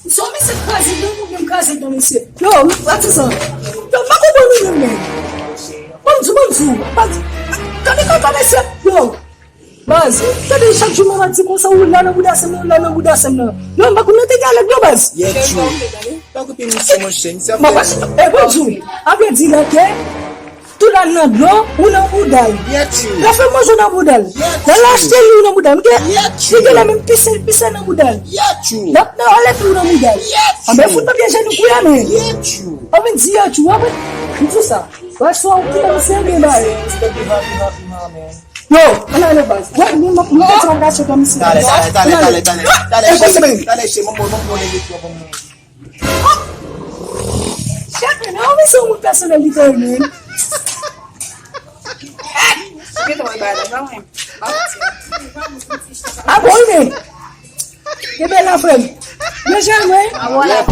Somi se kazi não casa então esse. Yo, atenção. Yo, makubona mimi. Bonzu. Kani esse. Yo. Bas, tadi chaque jour mama ti ko sa ulana budasam. Yo, makuna te gala yo bas. Yeah, true. Talk to me so much sense. Bas, bonzu. Abe dila ke tula na glo una budal. Yeah, true. La famosa una budal. La last una budal. Yeah, true. Diga la même pisa na budal. Yeah, true. Na ole una budal. Yeah, Abe futa biasha ni kuyane. Yeah, true. Abe dia tu abe. Ntusa. Bas so kita msenge ba. Man. Yo, ana bas. Wa ni mtaka cha kama si. Dale, mambo ni kwa pamoja. Shaka na wewe sio personality man. Ah, boy, man. You better not friend. You sure, man? Yeah,